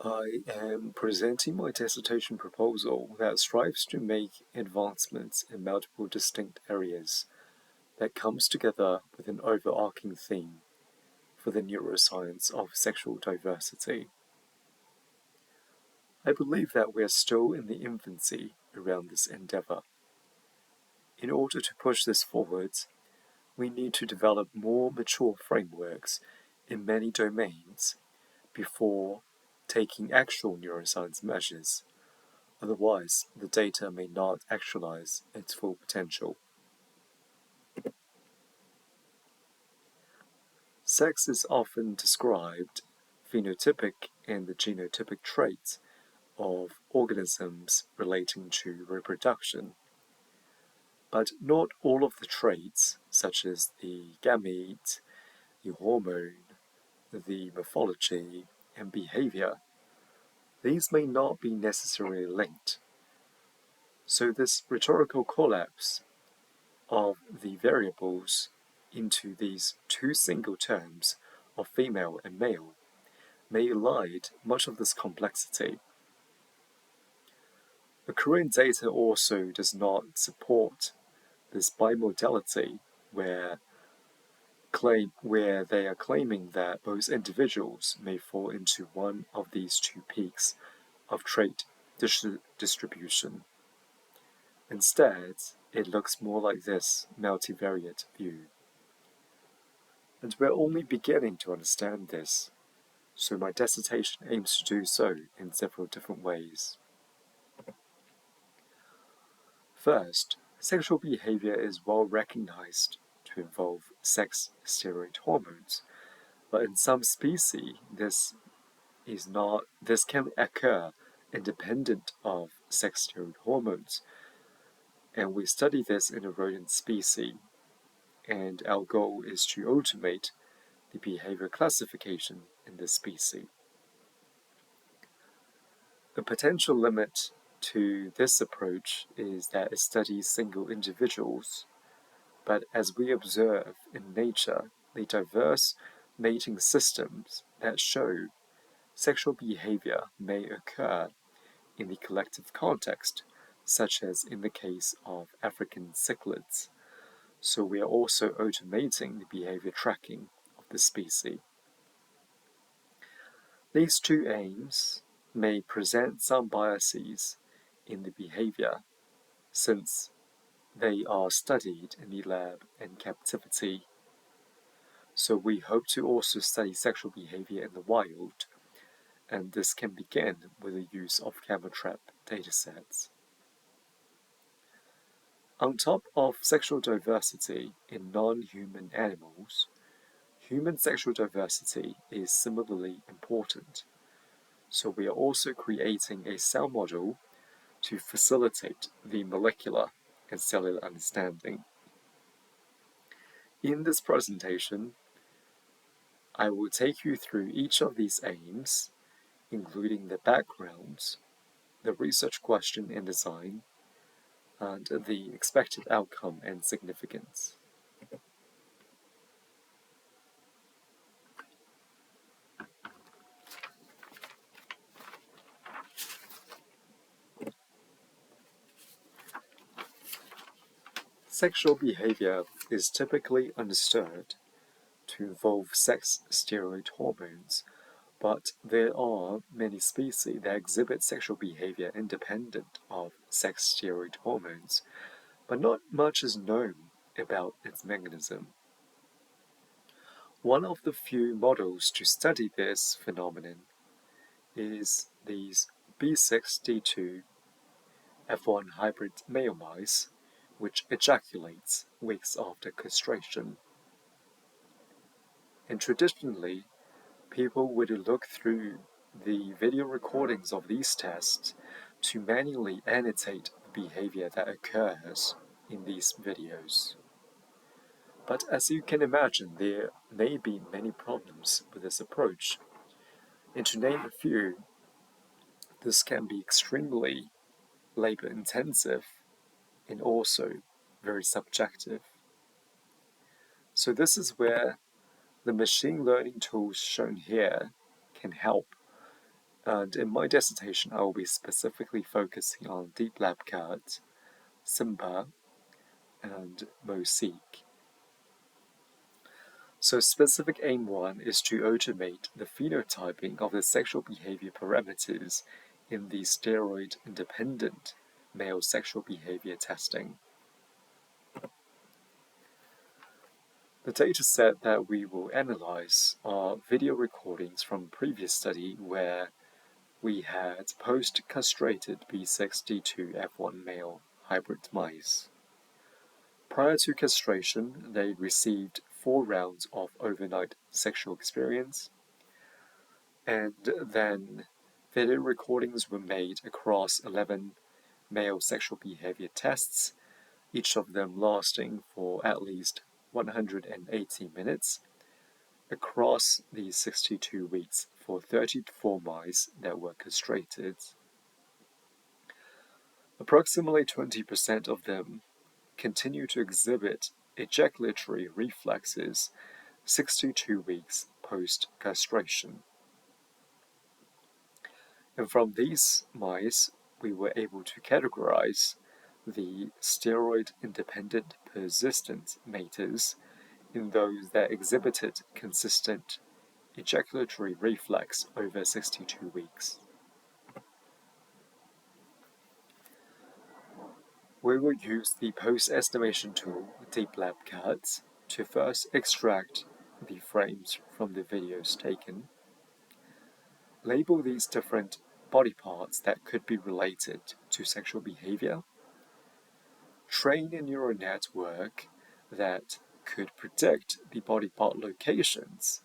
I am presenting my dissertation proposal that strives to make advancements in multiple distinct areas that comes together with an overarching theme for the neuroscience of sexual diversity. I believe that we are still in the infancy around this endeavor. In order to push this forward, we need to develop more mature frameworks in many domains before taking actual neuroscience measures. Otherwise, the data may not actualize its full potential. Sex is often described phenotypic and the genotypic traits of organisms relating to reproduction. But not all of the traits, such as the gamete, the hormone, the morphology, and behavior, these may not be necessarily linked. So this rhetorical collapse of the variables into these two single terms of female and male may elide much of this complexity. The current data also does not support this bimodality where they are claiming that both individuals may fall into one of these two peaks of trait distribution. Instead, it looks more like this multivariate view. And we're only beginning to understand this, so my dissertation aims to do so in several different ways. First, sexual behavior is well recognized to involve sex steroid hormones, but in some species this can occur independent of sex steroid hormones, and we study this in a rodent species, and our goal is to automate the behavior classification in this species. The potential limit to this approach is that it studies single individuals, but as we observe in nature the diverse mating systems that show sexual behavior may occur in the collective context, such as in the case of African cichlids. So we are also automating the behavior tracking of the species. These two aims may present some biases in the behavior since they are studied in the lab in captivity. So we hope to also study sexual behavior in the wild, and this can begin with the use of camera trap datasets. On top of sexual diversity in non-human animals, human sexual diversity is similarly important. So we are also creating a cell model to facilitate the molecular and cellular understanding. In this presentation, I will take you through each of these aims, including the backgrounds, the research question and design, and the expected outcome and significance. Sexual behavior is typically understood to involve sex steroid hormones, but there are many species that exhibit sexual behavior independent of sex steroid hormones, but not much is known about its mechanism. One of the few models to study this phenomenon is these B6D2 F1 hybrid male mice, which ejaculates weeks after castration. And traditionally, people would look through the video recordings of these tests to manually annotate the behavior that occurs in these videos. But as you can imagine, there may be many problems with this approach. And to name a few, this can be extremely labor-intensive and also very subjective. So this is where the machine learning tools shown here can help And in my dissertation, I will be specifically focusing on Deep Lab Cat, Simba, and MoSeek. So specific aim 1 is to automate the phenotyping of the sexual behavior parameters in the steroid-independent male sexual behavior testing. The dataset that we will analyze are video recordings from a previous study where we had post-castrated B62F1 male hybrid mice. Prior to castration, they received 4 rounds of overnight sexual experience, and then video recordings were made across 11 male sexual behavior tests, each of them lasting for at least 180 minutes across these 62 weeks for 34 mice that were castrated. Approximately 20% of them continue to exhibit ejaculatory reflexes 62 weeks post-castration. And from these mice, we were able to categorize the steroid-independent persistent maters in those that exhibited consistent ejaculatory reflex over 62 weeks. We will use the post-estimation tool Deep Lab Cat to first extract the frames from the videos taken, label these different body parts that could be related to sexual behavior, train a neural network that could predict the body part locations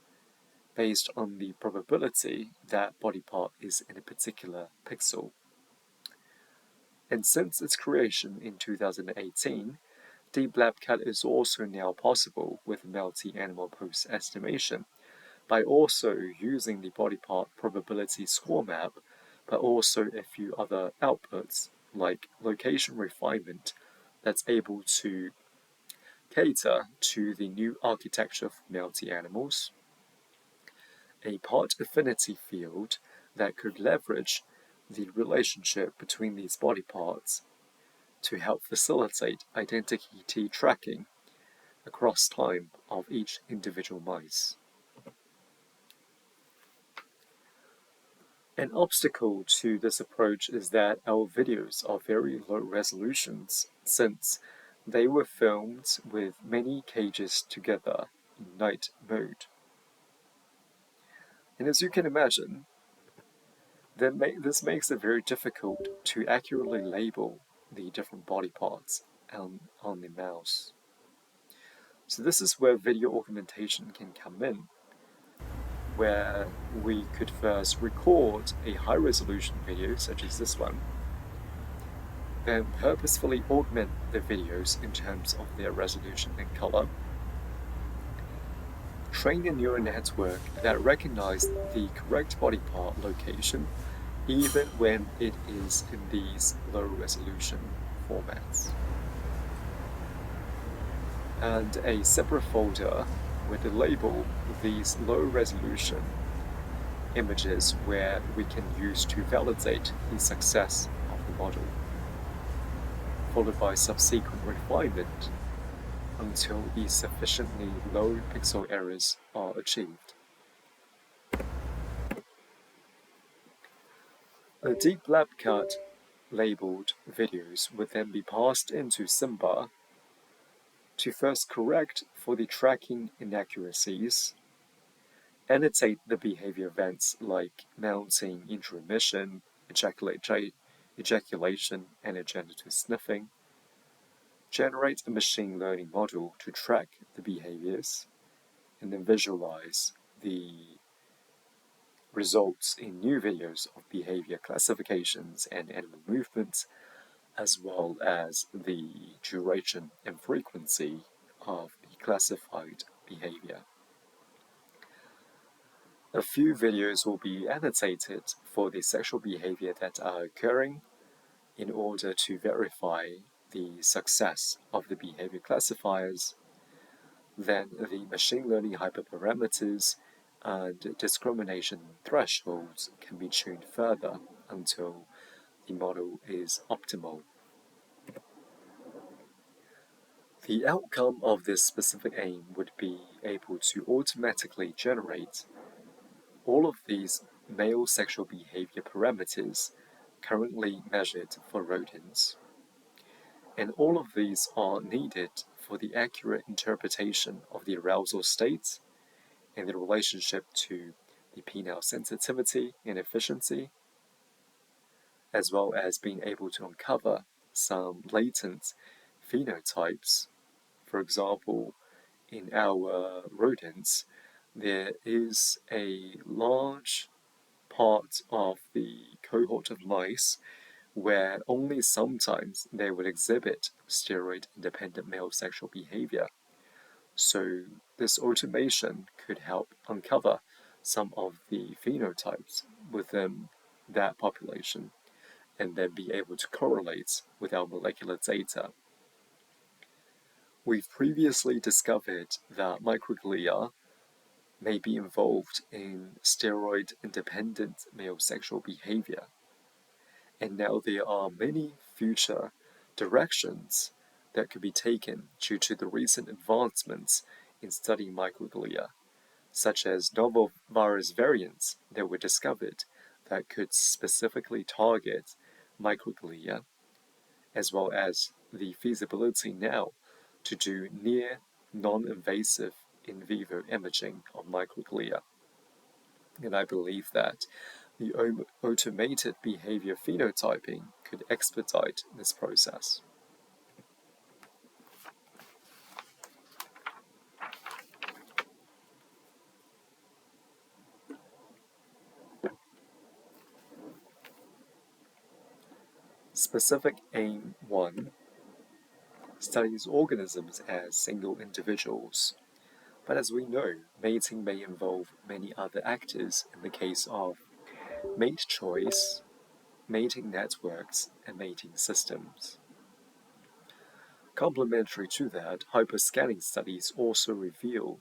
based on the probability that body part is in a particular pixel. And since its creation in 2018, Deep Lab Cat is also now possible with multi-animal post-estimation by also using the body part probability score map, but also a few other outputs like location refinement that's able to cater to the new architecture for multi-animals, a part affinity field that could leverage the relationship between these body parts to help facilitate identity tracking across time of each individual mice. An obstacle to this approach is that our videos are very low resolutions since they were filmed with many cages together in night mode. And as you can imagine, this makes it very difficult to accurately label the different body parts on the mouse. So this is where video augmentation can come in, where we could first record a high-resolution video such as this one, then purposefully augment the videos in terms of their resolution and color, train a neural network that recognizes the correct body part location even when it is in these low-resolution formats, and a separate folder with a label of these low-resolution images where we can use to validate the success of the model, followed by subsequent refinement until the sufficiently low pixel errors are achieved. The Deep Lab Cat labeled videos would then be passed into Simba to first correct for the tracking inaccuracies, annotate the behavior events like mounting, intromission, ejaculation, and genital sniffing, generate a machine learning model to track the behaviors, and then visualize the results in new videos of behavior classifications and animal movements, as well as the duration and frequency of the classified behavior. A few videos will be annotated for the sexual behavior that are occurring in order to verify the success of the behavior classifiers. Then the machine learning hyperparameters and discrimination thresholds can be tuned further until the model is optimal. The outcome of this specific aim would be able to automatically generate all of these male sexual behavior parameters currently measured for rodents. And all of these are needed for the accurate interpretation of the arousal states and the relationship to the penile sensitivity and efficiency, as well as being able to uncover some latent phenotypes. For example, in our rodents, there is a large part of the cohort of mice where only sometimes they would exhibit steroid-independent male sexual behavior. So this automation could help uncover some of the phenotypes within that population and then be able to correlate with our molecular data. We've previously discovered that microglia may be involved in steroid-independent male sexual behavior. And now there are many future directions that could be taken due to the recent advancements in studying microglia, such as novel virus variants that were discovered that could specifically target microglia, as well as the feasibility now to do near non-invasive in vivo imaging of microglia. And I believe that the automated behavior phenotyping could expedite this process. Specific Aim 1 studies organisms as single individuals, but as we know, mating may involve many other actors in the case of mate choice, mating networks, and mating systems. Complementary to that, hyperscanning studies also reveal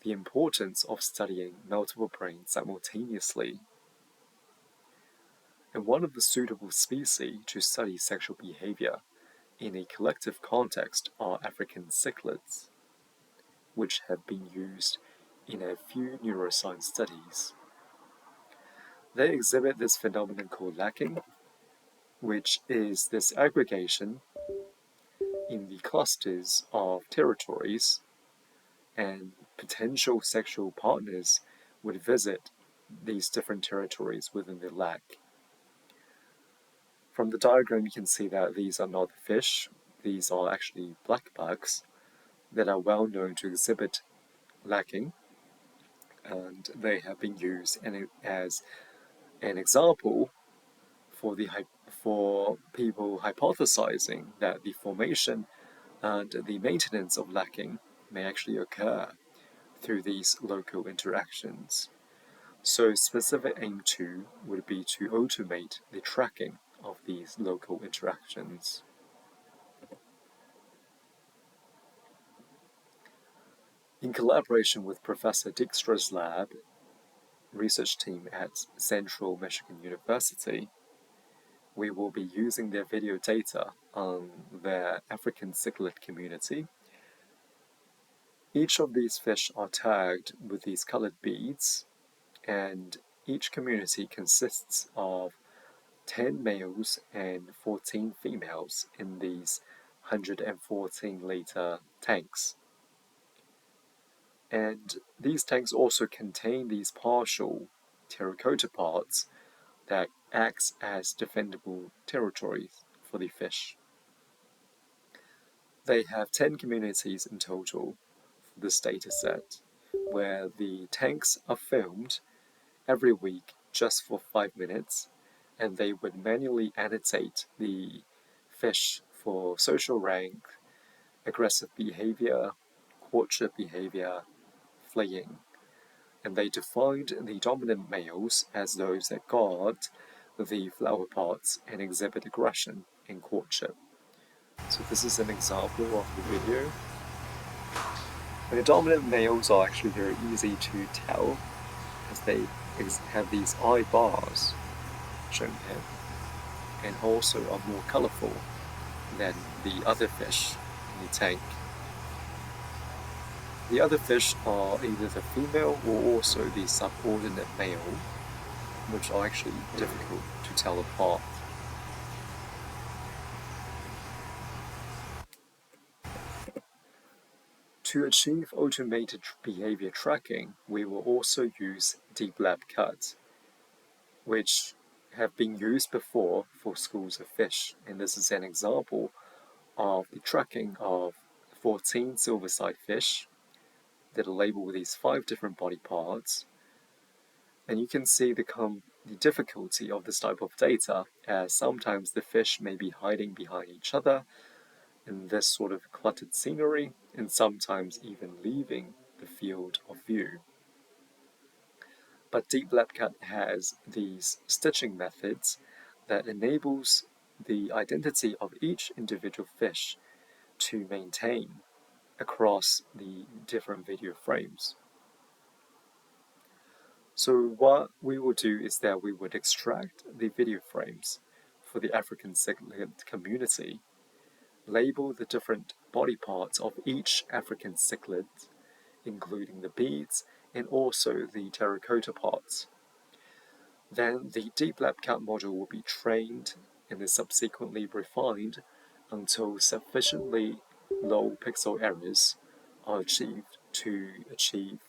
the importance of studying multiple brains simultaneously. And one of the suitable species to study sexual behavior in a collective context are African cichlids, which have been used in a few neuroscience studies. They exhibit this phenomenon called lacking, which is this aggregation in the clusters of territories, and potential sexual partners would visit these different territories within the lac. From the diagram you can see that these are not fish, these are actually black bugs that are well known to exhibit lacking, and they have been used as an example for people hypothesizing that the formation and the maintenance of lacking may actually occur through these local interactions. So specific aim 2 would be to automate the tracking of these local interactions. In collaboration with Professor Dijkstra's lab, research team at Central Michigan University, we will be using their video data on their African cichlid community. Each of these fish are tagged with these colored beads, and each community consists of 10 males and 14 females in these 114-liter tanks. And these tanks also contain these partial terracotta parts that acts as defendable territories for the fish. They have 10 communities in total for this data set, where the tanks are filmed every week just for 5 minutes, and they would manually annotate the fish for social rank, aggressive behavior, courtship behavior, fleeing. And they defined the dominant males as those that guard the flower pots and exhibit aggression in courtship. So this is an example of the video. And the dominant males are actually very easy to tell because they have these eye bars shown here, and also are more colorful than the other fish in the tank. The other fish are either the female or also the subordinate male, which are actually difficult to tell apart. To achieve automated behavior tracking, we will also use deep lab cuts, which have been used before for schools of fish, and this is an example of the tracking of 14 silverside fish that are labeled with these 5 different body parts. And you can see the difficulty of this type of data, as sometimes the fish may be hiding behind each other in this sort of cluttered scenery, and sometimes even leaving the field of view. But Deep Lab Cut has these stitching methods that enables the identity of each individual fish to maintain across the different video frames. So what we will do is that we would extract the video frames for the African cichlid community, label the different body parts of each African cichlid, including the beads and also the terracotta parts. Then the Deep Lab Cut model will be trained and is subsequently refined until sufficiently low pixel errors are achieved to achieve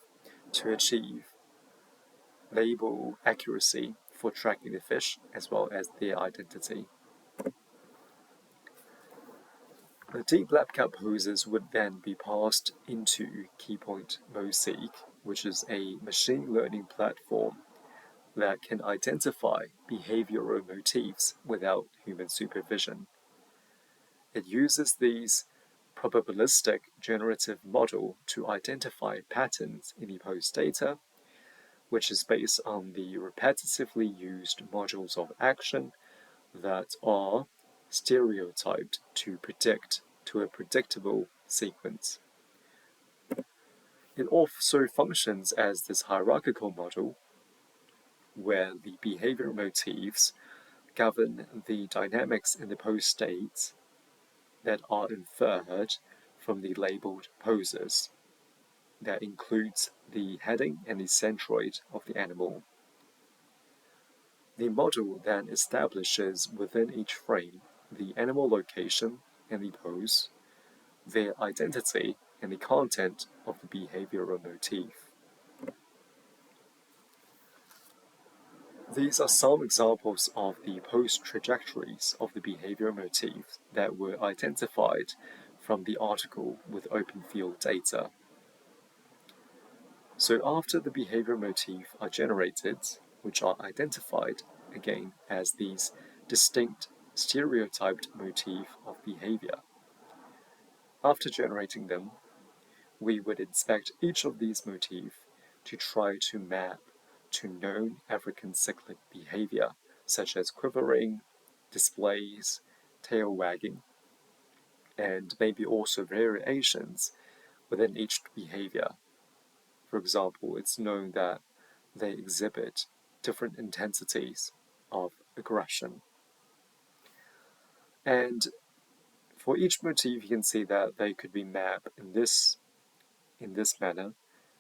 label accuracy for tracking the fish as well as their identity. The Deep Lab Cut poses would then be passed into Keypoint Mosaic, which is a machine learning platform that can identify behavioral motifs without human supervision. It uses these probabilistic generative model to identify patterns in the post data, which is based on the repetitively used modules of action that are stereotyped to predict to a predictable sequence. It also functions as this hierarchical model where the behavior motifs govern the dynamics in the pose states that are inferred from the labeled poses. That includes the heading and the centroid of the animal. The model then establishes within each frame the animal location and the pose, their identity, and the content of the behavioral motif. These are some examples of the pose trajectories of the behavior motif that were identified from the article with open field data. So after the behavior motif are generated, which are identified again as these distinct stereotyped motif of behavior. After generating them, we would inspect each of these motifs to try to map to known African cichlid behavior, such as quivering, displays, tail wagging, and maybe also variations within each behavior. For example, it's known that they exhibit different intensities of aggression. And for each motif, you can see that they could be mapped in this manner,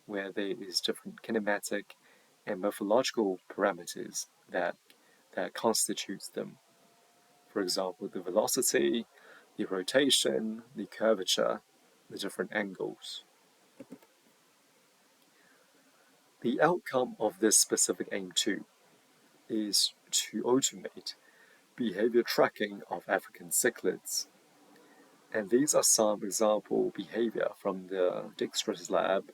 where there is different kinematic and morphological parameters that constitutes them. For example, the velocity, the rotation, the curvature, the different angles. The outcome of this specific aim 2 is to automate behavior tracking of African cichlids. And these are some example behavior from the Dijkstra's lab,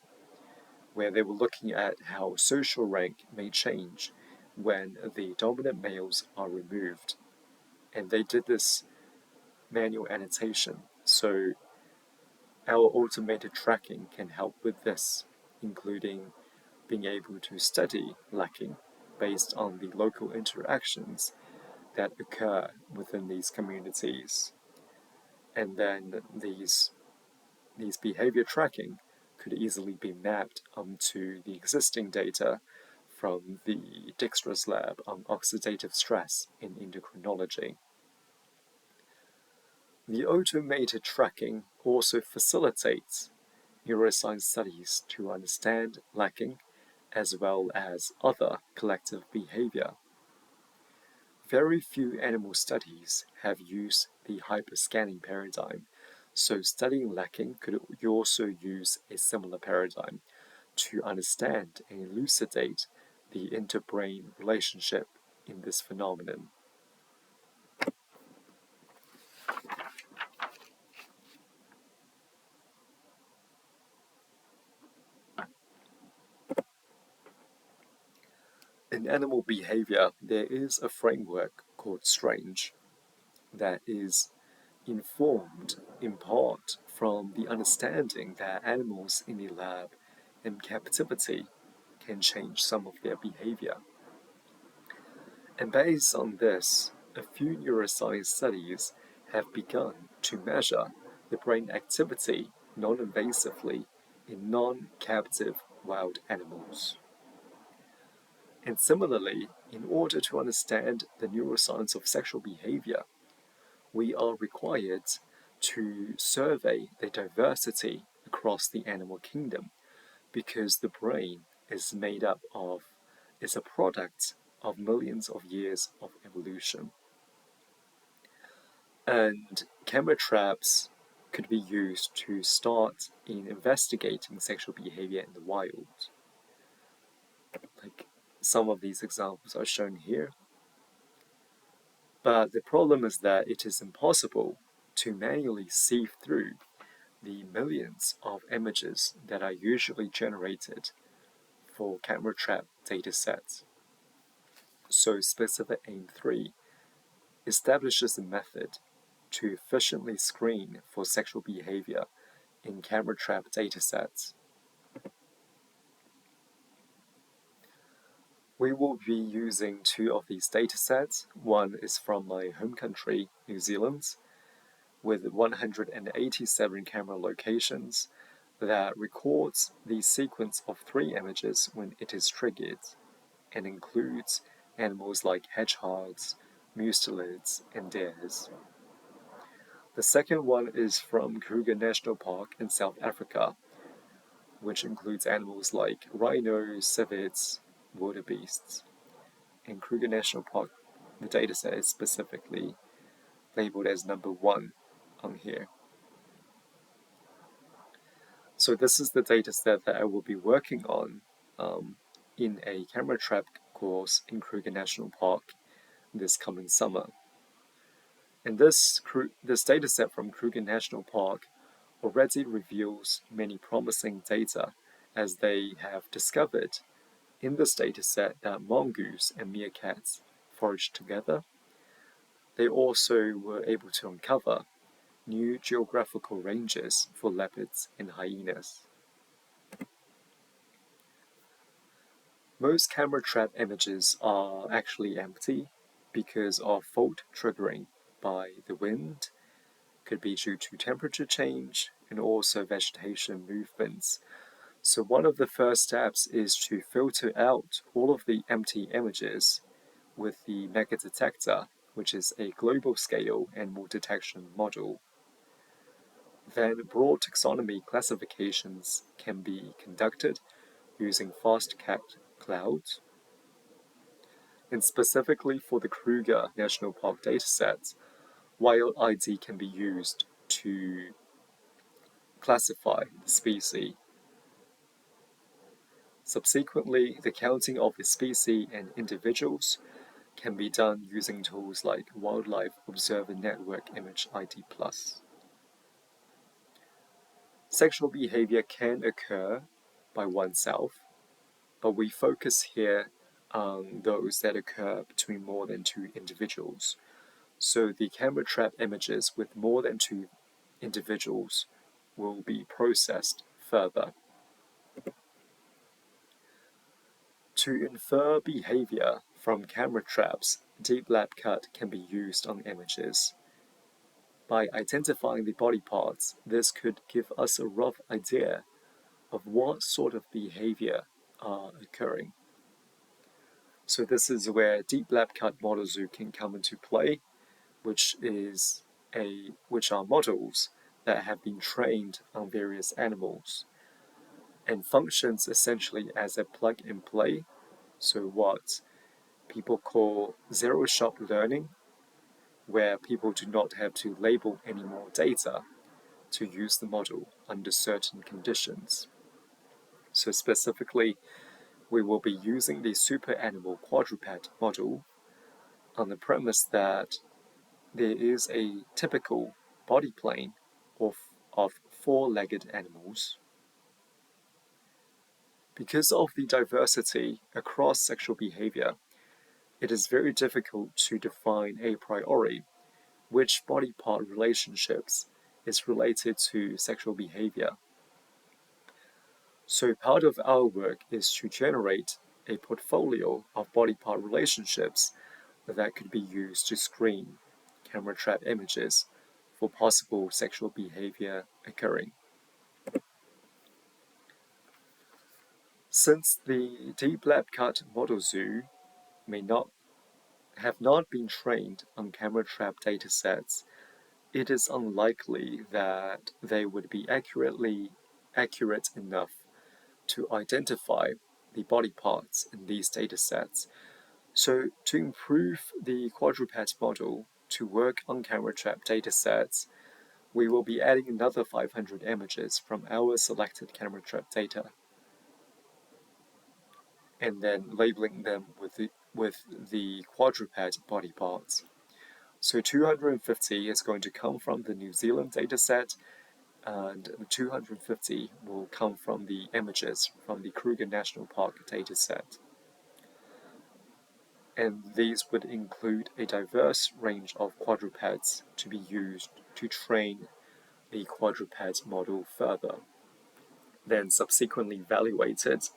where they were looking at how social rank may change when the dominant males are removed. And they did this manual annotation, so our automated tracking can help with this, including being able to study lacking based on the local interactions that occur within these communities. And then these behavior tracking could easily be mapped onto the existing data from the Dijkstra's lab on oxidative stress in endocrinology. The automated tracking also facilitates neuroscience studies to understand lacking as well as other collective behavior. Very few animal studies have used the hyperscanning paradigm, so studying lacking could also use a similar paradigm to understand and elucidate the inter-brain relationship in this phenomenon. In animal behavior, there is a framework called STRANGE that is informed in part from the understanding that animals in the lab in captivity can change some of their behavior. And based on this, a few neuroscience studies have begun to measure the brain activity non-invasively in non-captive wild animals. And similarly, in order to understand the neuroscience of sexual behavior, we are required to survey the diversity across the animal kingdom because the brain is a product of millions of years of evolution. And camera traps could be used to start in investigating sexual behavior in the wild. Like some of these examples are shown here. But the problem is that it is impossible to manually sieve through the millions of images that are usually generated for camera trap datasets. So Specific Aim 3 establishes a method to efficiently screen for sexual behavior in camera trap datasets. We will be using two of these datasets. One is from my home country, New Zealand, with 187 camera locations that records the sequence of 3 images when it is triggered and includes animals like hedgehogs, mustelids, and deers. The second one is from Kruger National Park in South Africa, which includes animals like rhinos, civettes, wildebeests. In Kruger National Park, the dataset is specifically labeled as number 1 on here. So this is the dataset that I will be working on in a camera trap course in Kruger National Park this coming summer. And this dataset from Kruger National Park already reveals many promising data as they have discovered in this dataset that mongoose and meerkats forage together. They also were able to uncover new geographical ranges for leopards and hyenas. Most camera trap images are actually empty because of fault triggering by the wind, could be due to temperature change and also vegetation movements. So one of the first steps is to filter out all of the empty images with the mega detector, which is a global scale animal detection model. Then broad taxonomy classifications can be conducted using fast-cat clouds. And specifically for the Kruger National Park datasets, Wild ID can be used to classify the species. Subsequently, the counting of the species and individuals can be done using tools like Wildlife Observer Network Image ID+. Sexual behavior can occur by oneself, but we focus here on those that occur between more than 2 individuals. So the camera trap images with more than 2 individuals will be processed further. To infer behavior from camera traps, deep lab cut can be used on images. By identifying the body parts, this could give us a rough idea of what sort of behavior are occurring. So this is where deep lab cut model zoo can come into play, which are models that have been trained on various animals and functions essentially as a plug and play. So what people call zero-shot learning, where people do not have to label any more data to use the model under certain conditions. So specifically, we will be using the super animal quadruped model on the premise that there is a typical body plane of four-legged animals. Because of the diversity across sexual behavior, it is very difficult to define a priori which body part relationships is related to sexual behavior. So part of our work is to generate a portfolio of body part relationships that could be used to screen camera trap images for possible sexual behavior occurring. Since the deep lab cut model zoo may not have not been trained on camera trap datasets, it is unlikely that they would be accurate enough to identify the body parts in these datasets. So to improve the quadruped model to work on camera trap datasets, we will be adding another 500 images from our selected camera trap data and then labeling them with the quadruped body parts. So 250 is going to come from the New Zealand dataset, and 250 will come from the images from the Kruger National Park dataset. And these would include a diverse range of quadrupeds to be used to train the quadruped model further, then subsequently evaluated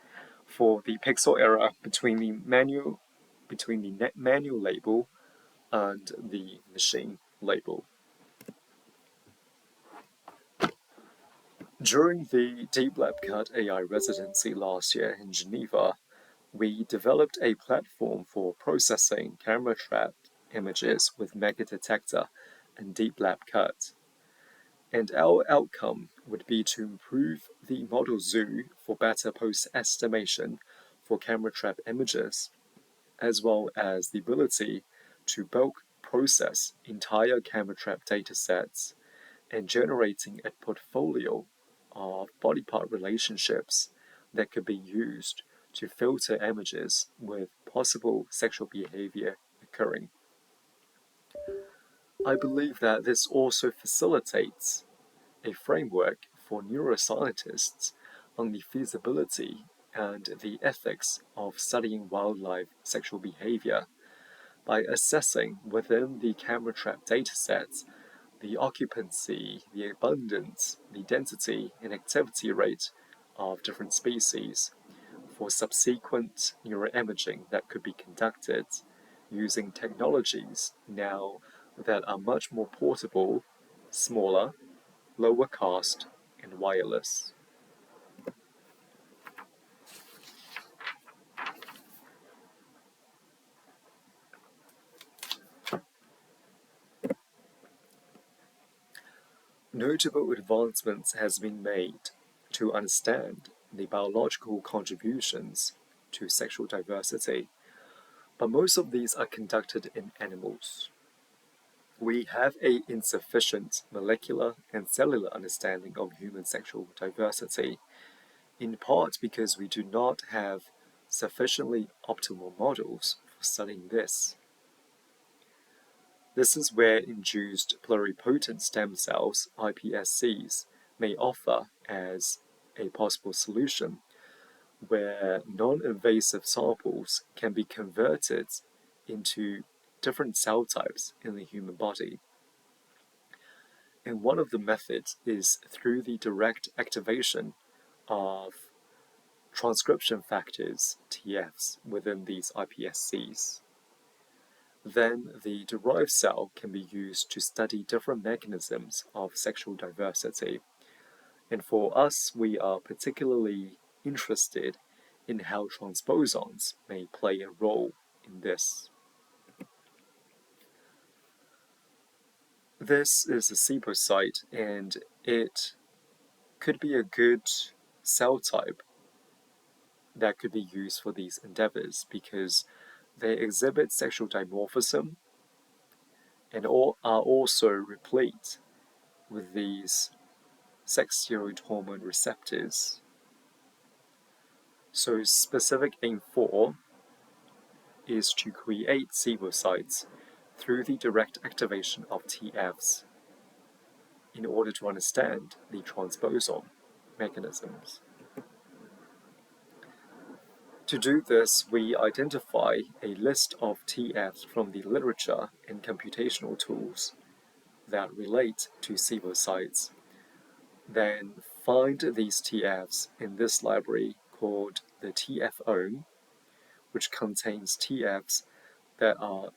for the pixel error between the manual label and the machine label. During the Deep Lab Cut AI residency last year in Geneva, we developed a platform for processing camera trap images with Mega Detector and Deep Lab Cut. And our outcome would be to improve the model zoo for better post-estimation for camera trap images, as well as the ability to bulk process entire camera trap datasets and generating a portfolio of body part relationships that could be used to filter images with possible sexual behavior occurring. I believe that this also facilitates a framework for neuroscientists on the feasibility and the ethics of studying wildlife sexual behavior by assessing within the camera trap datasets the occupancy, the abundance, the density, and activity rate of different species for subsequent neuroimaging that could be conducted using technologies now that are much more portable, smaller, lower cost, and wireless. Notable advancements has been made to understand the biological contributions to sexual diversity, but most of these are conducted in animals. We have an insufficient molecular and cellular understanding of human sexual diversity, in part because we do not have sufficiently optimal models for studying this. This is where induced pluripotent stem cells, iPSCs, may offer as a possible solution, where non-invasive samples can be converted into different cell types in the human body. And one of the methods is through the direct activation of transcription factors, TFs, within these iPSCs. Then the derived cell can be used to study different mechanisms of sexual diversity. And for us, we are particularly interested in how transposons may play a role in this. This is a SIBO site, and it could be a good cell type that could be used for these endeavors because they exhibit sexual dimorphism and are also replete with these sex steroid hormone receptors. So specific aim 4 is to create SIBO sites through the direct activation of TFs in order to understand the transposon mechanisms. To do this, we identify a list of TFs from the literature and computational tools that relate to SIBO sites. Then find these TFs in this library called the TFome, which contains TFs that are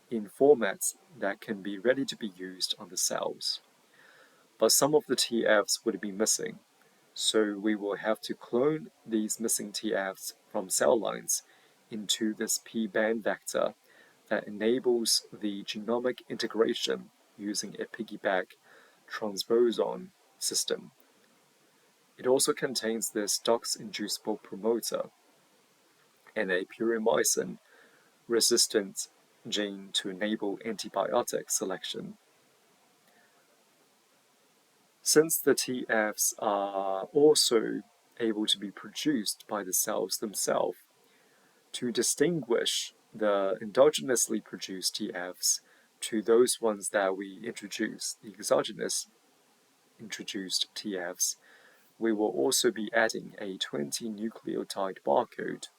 in formats that can be ready to be used on the cells. But some of the TFs would be missing, so we will have to clone these missing TFs from cell lines into this p-band vector that enables the genomic integration using a piggyback transposon system. It also contains this DOX-inducible promoter and a puromycin-resistant gene to enable antibiotic selection. Since the TFs are also able to be produced by the cells themselves, to distinguish the endogenously produced TFs to those ones that we introduce, the exogenous introduced TFs, we will also be adding a 20 nucleotide barcode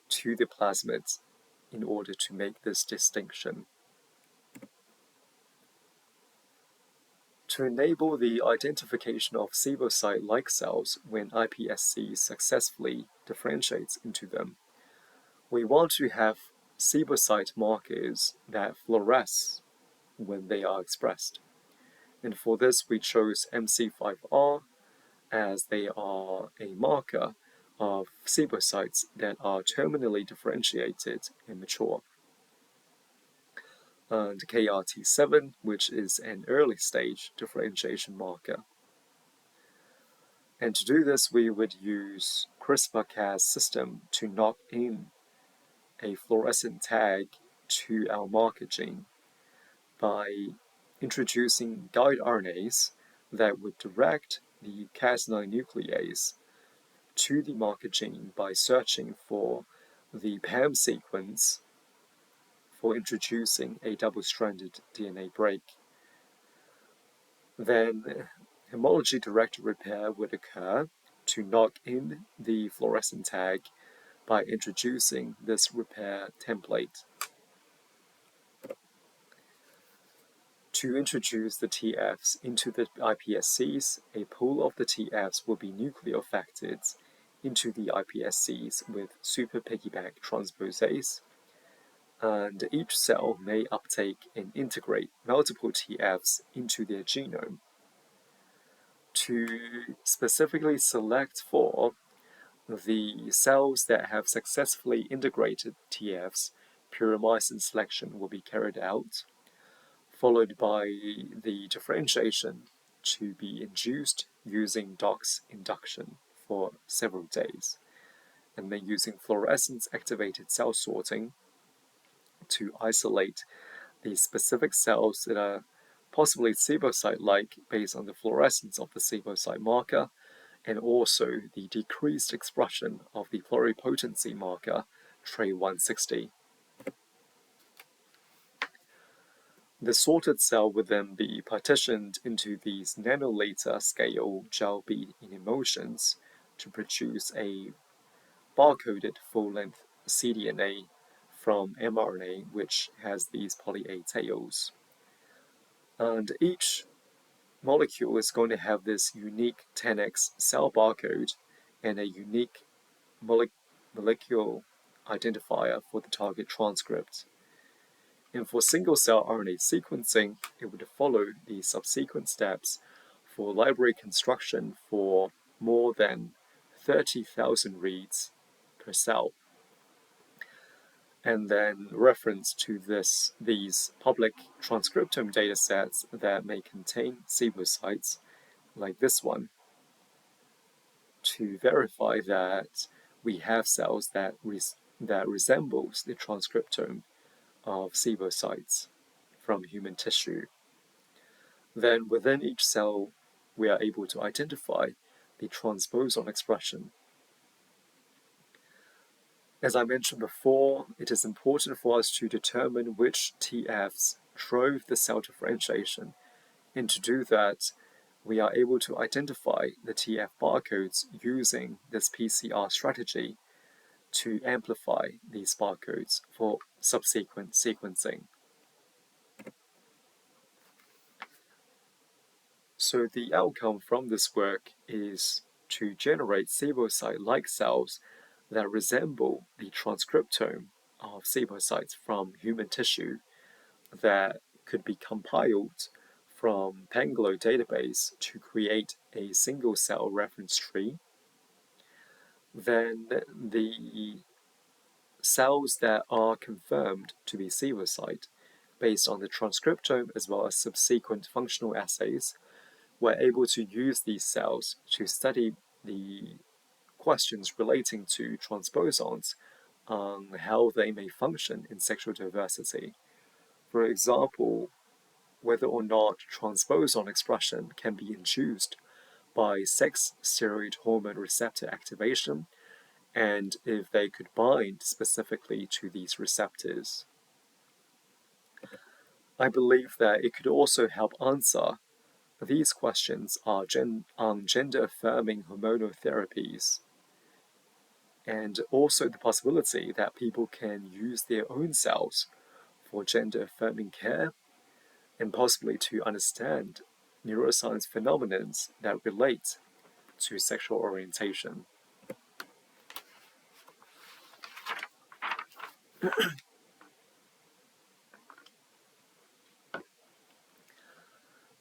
to the plasmids in order to make this distinction. To enable the identification of SIBO site-like cells when iPSC successfully differentiates into them, we want to have SIBO site markers that fluoresce when they are expressed. And for this, we chose MC5R as they are a marker of SIBO sites that are terminally differentiated and mature. And KRT7, which is an early stage differentiation marker. And to do this, we would use CRISPR-Cas system to knock in a fluorescent tag to our marker gene by introducing guide RNAs that would direct the Cas9 nuclease to the marker gene by searching for the PAM sequence for introducing a double-stranded DNA break. Then homology-directed repair would occur to knock in the fluorescent tag by introducing this repair template. To introduce the TFs into the iPSCs, a pool of the TFs will be nucleofected into the iPSCs with super piggyback transposase, and each cell may uptake and integrate multiple TFs into their genome. To specifically select for the cells that have successfully integrated TFs, puromycin selection will be carried out, followed by the differentiation to be induced using DOX induction for several days, and then using fluorescence-activated cell sorting to isolate the specific cells that are possibly SIBO site-like based on the fluorescence of the SIBO site marker, and also the decreased expression of the pluripotency marker, TRE160. The sorted cell would then be partitioned into these nanoliter scale gel bead in emulsions to produce a barcoded full-length cDNA from mRNA, which has these poly-A tails. And each molecule is going to have this unique 10x cell barcode and a unique molecular identifier for the target transcript. And for single-cell RNA sequencing, it would follow the subsequent steps for library construction for more than 30,000 reads per cell. and then reference to these public transcriptome datasets that may contain SIBO sites, like this one, to verify that we have cells that resembles the transcriptome of SIBO sites from human tissue. Then within each cell, we are able to identify the transposon expression. As I mentioned before, it is important for us to determine which TFs drove the cell differentiation, and to do that, we are able to identify the TF barcodes using this PCR strategy to amplify these barcodes for subsequent sequencing. So the outcome from this work is to generate SIBO-site-like cells that resemble the transcriptome of SIBO-sites from human tissue that could be compiled from Panglow database to create a single-cell reference tree. Then the cells that are confirmed to be SIBO-site based on the transcriptome as well as subsequent functional assays, we're able to use these cells to study the questions relating to transposons on how they may function in sexual diversity. For example, whether or not transposon expression can be induced by sex steroid hormone receptor activation, and if they could bind specifically to these receptors. I believe that it could also help answer these questions on gender-affirming hormonal therapies, and also the possibility that people can use their own cells for gender-affirming care, and possibly to understand neuroscience phenomena that relate to sexual orientation.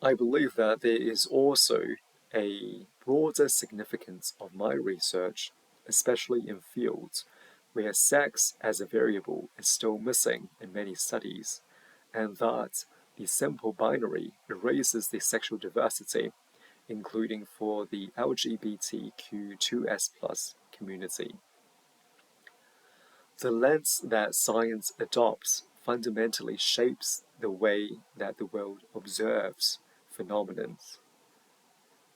I believe that there is also a broader significance of my research, especially in fields where sex as a variable is still missing in many studies, and that the simple binary erases the sexual diversity, including for the LGBTQ2S+ community. The lens that science adopts fundamentally shapes the way that the world observes phenomena,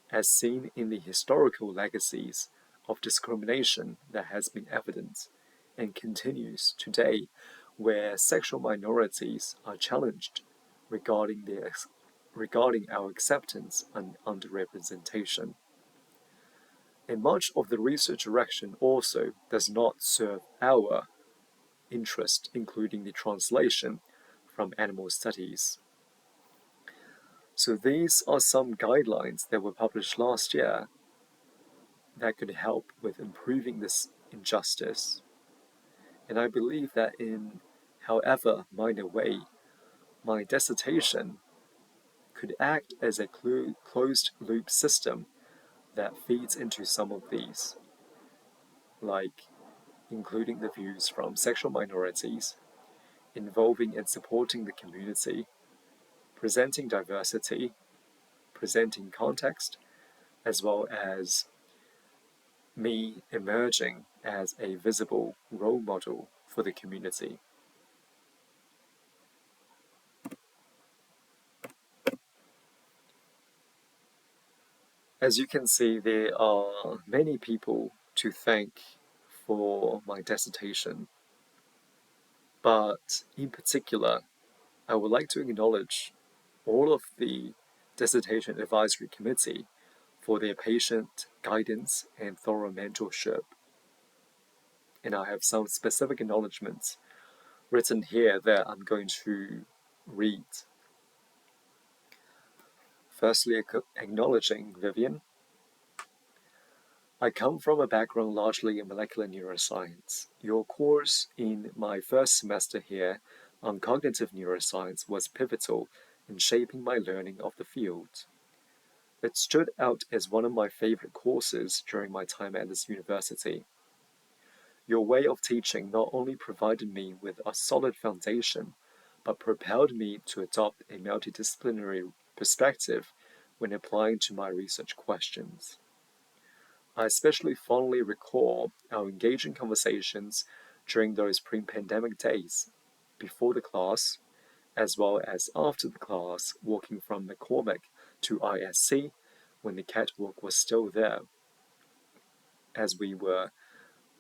as seen in the historical legacies of discrimination that has been evident and continues today, where sexual minorities are challenged regarding our acceptance and underrepresentation. And much of the research direction also does not serve our interest, including the translation from animal studies. So these are some guidelines that were published last year that could help with improving this injustice. And I believe that in however minor way, my dissertation could act as a closed-loop system that feeds into some of these, like including the views from sexual minorities, involving and supporting the community, presenting diversity, presenting context, as well as me emerging as a visible role model for the community. As you can see, there are many people to thank for my dissertation, but in particular, I would like to acknowledge all of the dissertation advisory committee for their patient guidance and thorough mentorship. And I have some specific acknowledgements written here that I'm going to read. Firstly, acknowledging Vivian. I come from a background largely in molecular neuroscience. Your course in my first semester here on cognitive neuroscience was pivotal in shaping my learning of the field. It stood out as one of my favorite courses during my time at this university. Your way of teaching not only provided me with a solid foundation, but propelled me to adopt a multidisciplinary perspective when applying to my research questions. I especially fondly recall our engaging conversations during those pre-pandemic days, before the class, as well as after the class, walking from McCormick to ISC when the catwalk was still there, as we were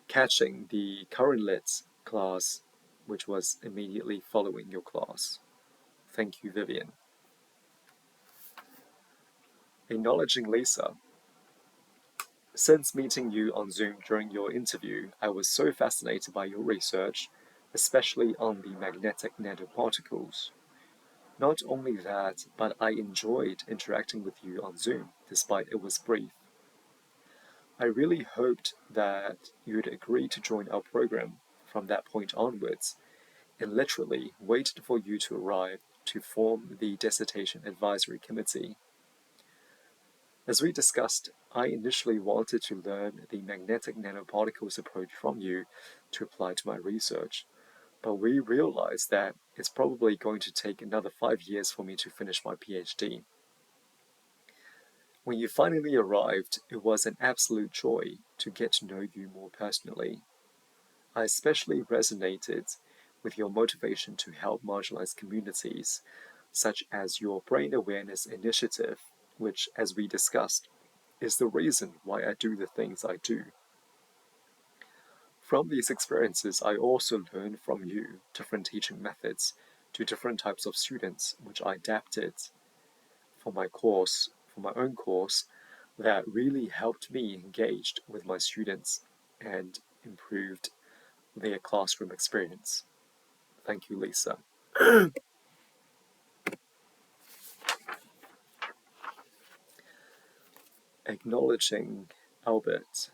catching the current lit class, which was immediately following your class. Thank you, Vivian. Acknowledging Lisa. Since meeting you on Zoom during your interview, I was so fascinated by your research, especially on the magnetic nanoparticles. Not only that, but I enjoyed interacting with you on Zoom, despite it was brief. I really hoped that you'd agree to join our program from that point onwards, and literally waited for you to arrive to form the dissertation advisory committee. As we discussed, I initially wanted to learn the magnetic nanoparticles approach from you to apply to my research, but we realized that it's probably going to take another 5 years for me to finish my PhD. When you finally arrived, it was an absolute joy to get to know you more personally. I especially resonated with your motivation to help marginalized communities, such as your Brain Awareness Initiative, which, as we discussed, is the reason why I do the things I do. From these experiences, I also learned from you different teaching methods to different types of students, which I adapted for my own course, that really helped me engaged with my students and improved their classroom experience. Thank you, Lisa. Acknowledging Albert.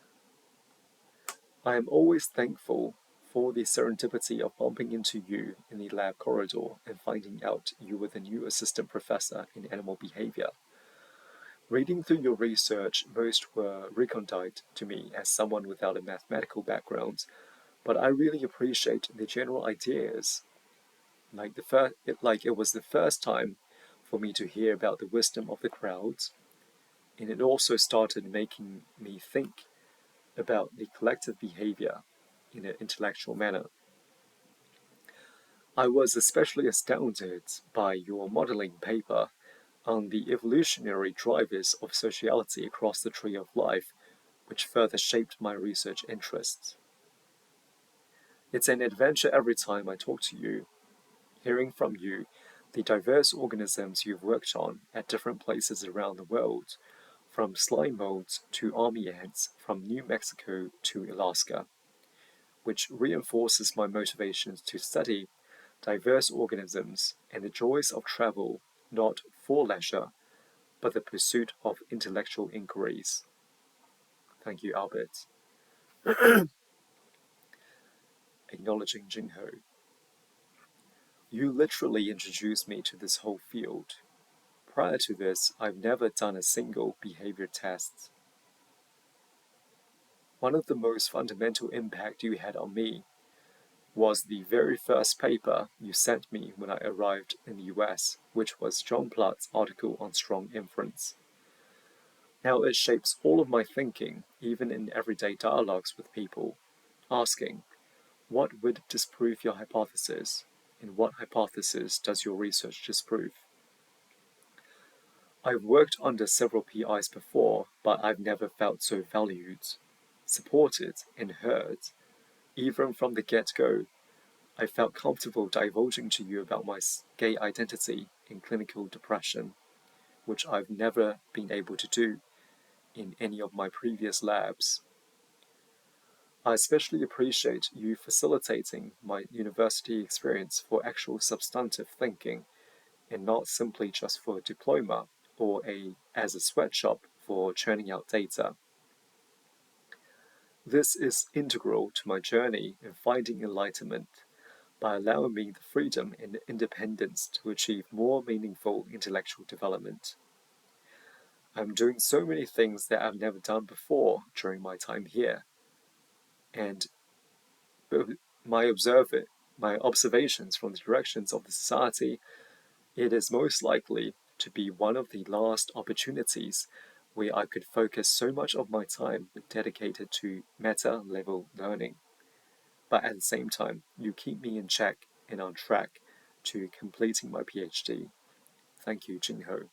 I am always thankful for the serendipity of bumping into you in the lab corridor and finding out you were the new assistant professor in animal behavior. Reading through your research, most were recondite to me as someone without a mathematical background, but I really appreciate the general ideas. Like it was the first time for me to hear about the wisdom of the crowds, and it also started making me think about the collective behavior in an intellectual manner. I was especially astounded by your modeling paper on the evolutionary drivers of sociality across the tree of life, which further shaped my research interests. It's an adventure every time I talk to you, hearing from you the diverse organisms you've worked on at different places around the world, from slime molds to army ants, from New Mexico to Alaska, which reinforces my motivations to study diverse organisms and the joys of travel, not for leisure, but the pursuit of intellectual inquiries. Thank you, Albert. Acknowledging Jingho. You literally introduced me to this whole field. Prior to this, I've never done a single behavior test. One of the most fundamental impact you had on me was the very first paper you sent me when I arrived in the US, which was John Platt's article on strong inference. Now it shapes all of my thinking, even in everyday dialogues with people, asking, what would disprove your hypothesis, and what hypothesis does your research disprove? I've worked under several PIs before, but I've never felt so valued, supported, and heard. Even from the get-go, I felt comfortable divulging to you about my gay identity and clinical depression, which I've never been able to do in any of my previous labs. I especially appreciate you facilitating my university experience for actual substantive thinking and not simply just for a diploma or as a sweatshop for churning out data. This is integral to my journey in finding enlightenment by allowing me the freedom and independence to achieve more meaningful intellectual development. I'm doing so many things that I've never done before during my time here, and But my observations from the directions of the society, it is most likely to be one of the last opportunities where I could focus so much of my time dedicated to meta-level learning. But at the same time, you keep me in check and on track to completing my PhD. Thank you, Jingho.